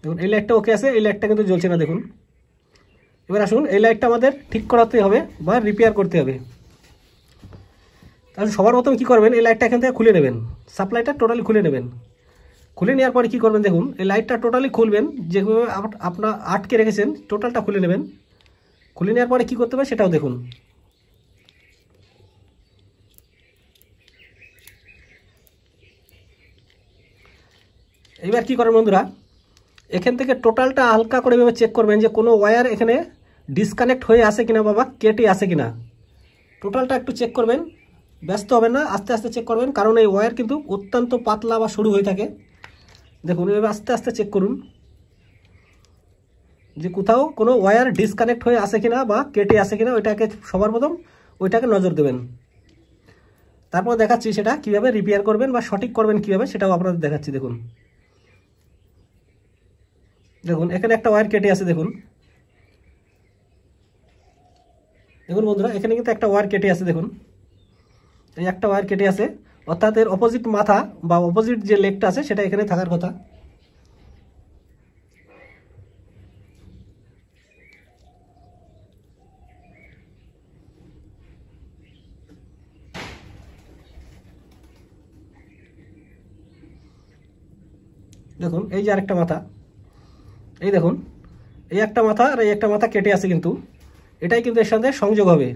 দেখুন এই লাইটটা ওকে আছে, এই লাইটটা কিন্তু জ্বলছে না দেখুন। এবার আসুন এই লাইটটা আমাদের ঠিক করাতে হবে বা রিপেয়ার করতে হবে। তাহলে সবার প্রথমে কী করবেন, এই লাইটটা এখান থেকে খুলে নেবেন, সাপ্লাইটা টোটালি খুলে নেবেন। খুলে নেওয়ার পরে কী করবেন, দেখুন এই লাইটটা টোটালি খুলবেন, যেভাবে আপনার আটকে রেখেছেন টোটালটা খুলে নেবেন। খুলে নেওয়ার পরে কী করতে হবে সেটাও দেখুন। এবার কী করেন বন্ধুরা, এখান থেকে টোটালটা হালকা করে এভাবে চেক করবেন যে কোনো ওয়্যার এখানে ডিসকানেক্ট হয়ে আসে কিনা বাবা কেটে আসে কিনা। টোটালটা একটু চেক করবেন, ব্যস্ত হবেন না, আস্তে আস্তে চেক করবেন, কারণ এই ওয়্যার কিন্তু অত্যন্ত পাতলা বা সরু হয়ে থাকে। দেখুন এভাবে আস্তে আস্তে চেক করুন যে কোথাও কোনো ওয়্যার ডিসকানেক্ট হয়ে আসে কিনা বা কেটে আসে কিনা, ওইটাকে সবার প্রথম ওইটাকে নজর দেবেন। তারপর দেখাচ্ছি সেটা কিভাবে রিপেয়ার করবেন বা সঠিক করবেন কিভাবে, সেটাও আপনাদের দেখাচ্ছি। দেখুন দেখুন এখানে একটা ওয়্যার কেটে আছে, দেখুন দেখুন বন্ধুরা এখানে কিন্তু একটা ওয়্যার কেটে আছে, দেখুন এই একটা ওয়্যার কেটে আছে, অর্থাৎ এর অপোজিট মাথা বা অপোজিট যে লেগটা আছে সেটা এখানে থাকার কথা। দেখুন এই যে আরেকটা মাথা, এই দেখুন এই একটা মাথা আর এই একটা মাথা কেটে আছে, কিন্তু এটাই কিন্তু এর সাথে সংযোগ হবে।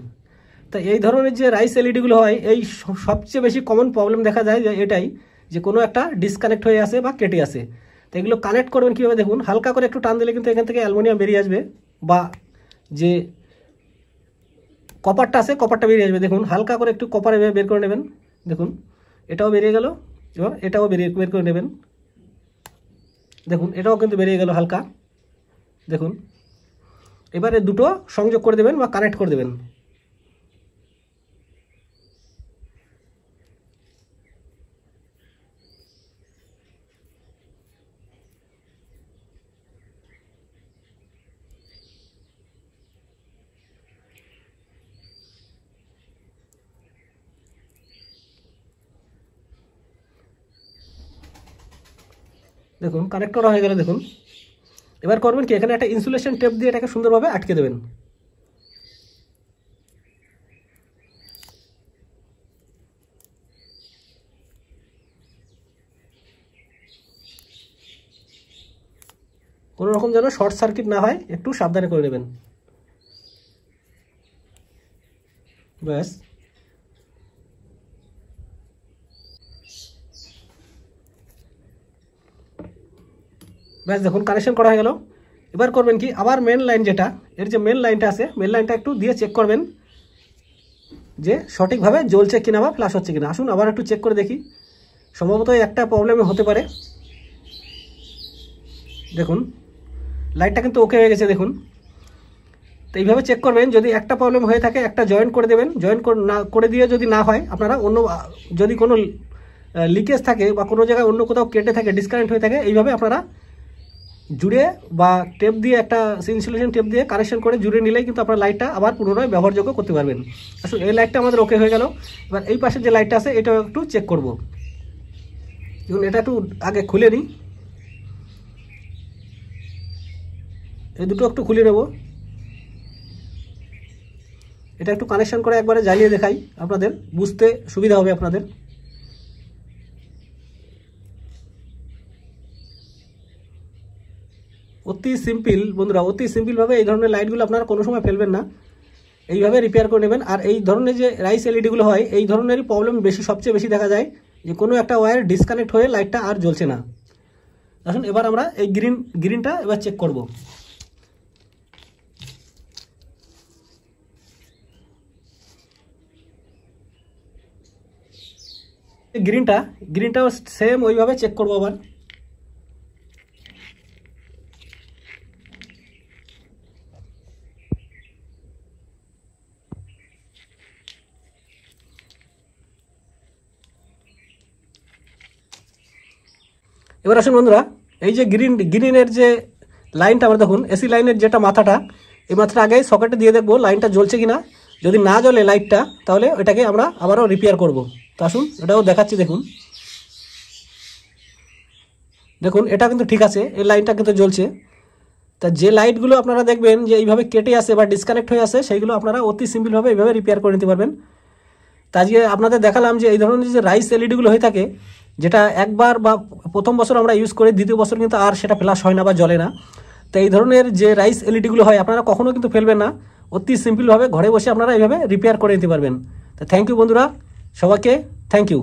তা এই ধরনের যে রাইস এলইডিগুলো হয়, এই সবচেয়ে বেশি কমন প্রবলেম দেখা যায় যে এটাই, যে কোনো একটা ডিসকানেক্ট হয়ে আসে বা কেটে আসে। তো এগুলো কানেক্ট করবেন কীভাবে, দেখুন হালকা করে একটু টান দিলে কিন্তু এখান থেকে অ্যালুমিনিয়াম বেরিয়ে আসবে, বা যে কপারটা আছে কপারটা বেরিয়ে আসবে। দেখুন হালকা করে একটু কপারে বের করে নেবেন, দেখুন এটাও বেরিয়ে গেল, এবং এটাও বের করে নেবেন। দেখুন এটাও কিন্তু বেরিয়ে গেল হালকা। দেখুন এবারে দুটো সংযোগ করে দেবেন বা কানেক্ট করে দেবেন। দেখুন কানেক্ট করা হয়ে গেল। দেখুন এবার করবেন কি, এখানে একটা ইনসুলেশন টেপ দিয়ে এটাকে সুন্দরভাবে আটকে দেবেন। কোনো রকম যেন শর্ট সার্কিট না হয়, একটু সাবধানে করে নেবেন। ব্যাস ব্যাস দেখুন কানেকশন করা হয়ে গেল। এবার করবেন কি, আবার মেন লাইন যেটা, এর যে মেন লাইনটা আছে, মেন লাইনটা একটু দিয়ে চেক করবেন যে সঠিকভাবে জ্বলছে কিনা বা ফ্ল্যাশ হচ্ছে কিনা। আসুন আবার একটু চেক করে দেখি, সম্ভবত একটা প্রবলেম হতে পারে। দেখুন লাইটটা কিন্তু ওকে হয়ে গেছে। দেখুন তো এইভাবে চেক করবেন, যদি একটা প্রবলেম হয়ে থাকে একটা জয়েন্ট করে দেবেন, জয়েন্ট করে দিয়ে যদি না হয়, আপনারা অন্য যদি কোনো লিকেজ থাকে বা কোনো জায়গায় অন্য কোথাও কেটে থাকে ডিসকানেক্ট হয়ে থাকে, এইভাবে আপনারা জুড়ে বা টেপ দিয়ে একটা ইনসুলেশন টেপ দিয়ে কানেকশন করে জুড়ে নিলেই কিন্তু আপনার লাইটটা আবার পুনরায় ব্যবহারযোগ্য করতে পারবেন। আসলে এই লাইটটা আমাদের ওকে হয়ে গেল। এবার এই পাশে যে লাইটটা আছে এটাও একটু চেক করব। দেখুন এটা একটু আগে খুলে নিই, এই দুটো একটু খুলে নেব। এটা একটু কানেকশন করে একবারে জ্বালিয়ে দেখাই, আপনাদের বুঝতে সুবিধা হবে আপনাদের। অতি সিম্পল বন্ধুরা, অতি সিম্পলভাবে এই ধরনের লাইটগুলো আপনারা কোনো সময় ফেলবেন না, এইভাবে রিপেয়ার করে নেবেন। আর এই ধরনের যে রাইস এলইডিগুলো হয়, এই ধরনেরই প্রবলেম সবচেয়ে বেশি দেখা যায়, যে কোনো একটা ওয়্যার ডিসকানেক্ট হয়ে লাইটটা আর জ্বলছে না। আসুন এবার আমরা এই গ্রিনটা এবার চেক করব। গ্রিনটাও সেম ওইভাবে চেক করবো আবার। এবার আসুন বন্ধুরা, এই যে গ্রিনের যে লাইনটা, আমরা দেখুন এসি লাইনের যেটা মাথাটা, এই মাথাটা আগে সকেটে দিয়ে দেখবো লাইনটা জ্বলছে কিনা। যদি না জ্বলে লাইটটা, তাহলে ওইটাকে আমরা আবারও রিপেয়ার করব। তো আসুন এটাও দেখাচ্ছি। দেখুন দেখুন এটা কিন্তু ঠিক আছে, এই লাইনটা কিন্তু জ্বলছে। তা যে লাইটগুলো আপনারা দেখবেন যে এইভাবে কেটে আসে বা ডিসকানেক্ট হয়ে আসে, সেইগুলো আপনারা অতি সিম্পলভাবে এইভাবে রিপেয়ার করে নিতে পারবেন। তা আজকে আপনাদের দেখালাম যে এই ধরনের যে রাইস এলইডিগুলো হয়ে থাকে, যেটা একবার বা প্রথম বছর আমরা ইউজ করি, দ্বিতীয় বছর কিন্তু আর সেটা ফ্ল্যাশ হয় না বা জ্বলে না। তো এই ধরনের যে রাইস এলইডিগুলো হয় আপনারা কখনো কিন্তু ফেলবেন না, অতি সিম্পলভাবে ঘরে বসে আপনারা এইভাবে রিপেয়ার করে নিতে পারবেন। তো থ্যাংক ইউ বন্ধুরা, সবাইকে থ্যাংক ইউ।